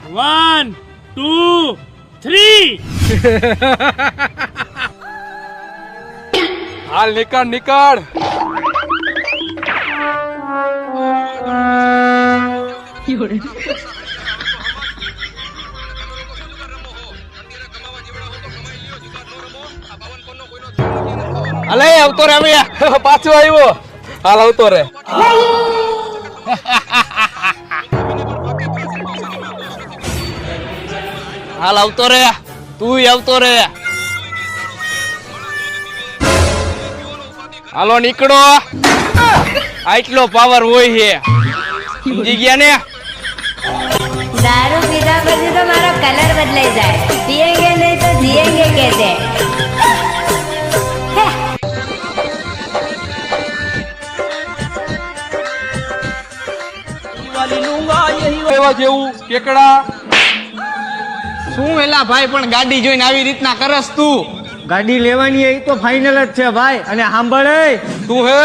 1 2 3 હાલ નીકળ નીકળ. અલે આવતો રે ભૈયા, પાછો આવ્યો. હાલ આવતો રે. હાલ આવતો રે, તું આવતો રે. હાલો નીકળો. આટલો પાવર હોય છે, સમજી ગયા ને? दारू पीता પછી તો મારો કલર બદલાઈ જાય. પીએંગે નહીં તો જીએંગે કહેતે. એવા જેવું કેકડા. શું એલા ભાઈ પણ ગાડી જોઈને આવી રીતના કરસ તું? ગાડી લેવાની એ તો ફાઇનલ જ છે ભાઈ. અને સાંભળે, તું હે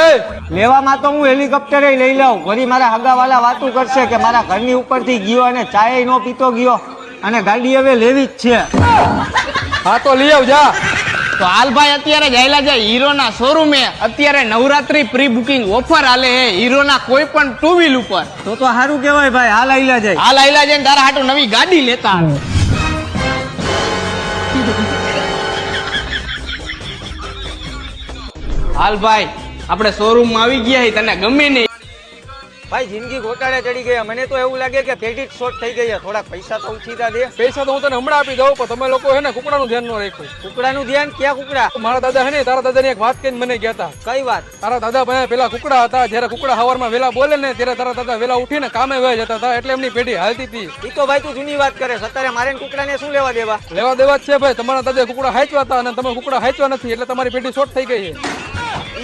લેવામાં તો હું હેલિકોપ્ટરે લઈ લઉં. વળી મારા હગાવાલા વાતું કરશે કે મારા ઘરની ઉપરથી ગયો અને ચાય નો પીતો ગયો, અને ગાડી હવે લેવી જ છે. હા તો લઈ આવ જા. તો હાલ ભાઈ અત્યારે જાયલા જાય હીરોના શોરૂમે. અત્યારે નવરાત્રી પ્રી બુકિંગ ઓફર હાલે હે હીરોના કોઈ પણ ટુ વ્હીલ ઉપર. તો સારું કહેવાય ભાઈ. હાલ આઈલા જાય. હાલ આયલા જઈને તારા હાટુ નવી ગાડી લેતા આવે. હાલ ભાઈ આપણે શોરૂમમાં આવી ગયા. તને ગમે નહીં? ભાઈ જિંદગી ગોટાળે ચડી ગયા. મને તો એવું લાગે કે ક્રેડિટ શોર્ટ થઈ ગયા. થોડાક પૈસા તો ઉછીતા દે. પૈસા તો હું તને હમણાં આપી દઉં, પણ તમે લોકો હે ને કુકડાનું ધ્યાન ન રાખ્યું. કુકડાનું ધ્યાન? ક્યાં કુકડા? મારા દાદા હે ને, તારા દાદાની એક વાત કહીને મને ગયા હતા. કઈ વાત? તારા દાદા ભાઈ પેલા કુકડા હતા. જયારે કુકડા હવારમાં વેલા બોલે ને ત્યારે તારા દાદા વેલા ઉઠીને કામે વહી જતા હતા, એટલે એમની પેઢી હાલતી હતી. એ તો ભાઈ તું જૂની વાત કરે. અત્યારે મારે કુકડાને શું લેવા દેવા? લેવા દેવા જ છે ભાઈ. તમારા દાદા કુકડા હાચવા હતા અને તમે કુકડા હાચવા નથી, એટલે તમારી પેઢી શોર્ટ થઈ ગઈ છે.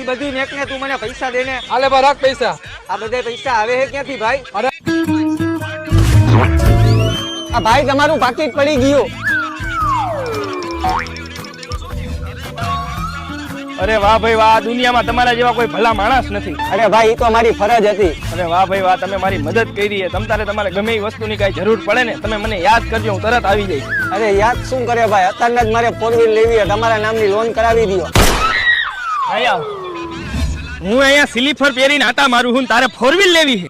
એ બધું મેક ને તું મને પૈસા દે ને. આલે બા રાખ પૈસા. આ બધા પૈસા આવે છે ક્યાંથી ભાઈ? અરે આ ભાઈ તમારું પાકીટ પડી ગયું. અરે વાહ ભાઈ વાહ, આ દુનિયામાં તમારા જેવા કોઈ ભલા માણસ નથી. અરે ભાઈ, એ તો મારી ફરજ હતી. અરે વાહ ભાઈ વાહ, તમે મારી મદદ કરી. તમતારે તમારે ગમે એ વસ્તુની કઈ જરૂર પડે ને, તમે મને યાદ કરજો, હું તરત આવી જઈશ. અરે યાદ શું કરે ભાઈ, અત્યારના જ મારે 4 વ્હીલ લેવી છે. તમારા નામની લોન કરાવી દો. આયા હું અહીંયા સ્લીપર પહેરીને આટા મારું હું, તારે 4 વ્હીલ લેવી છે?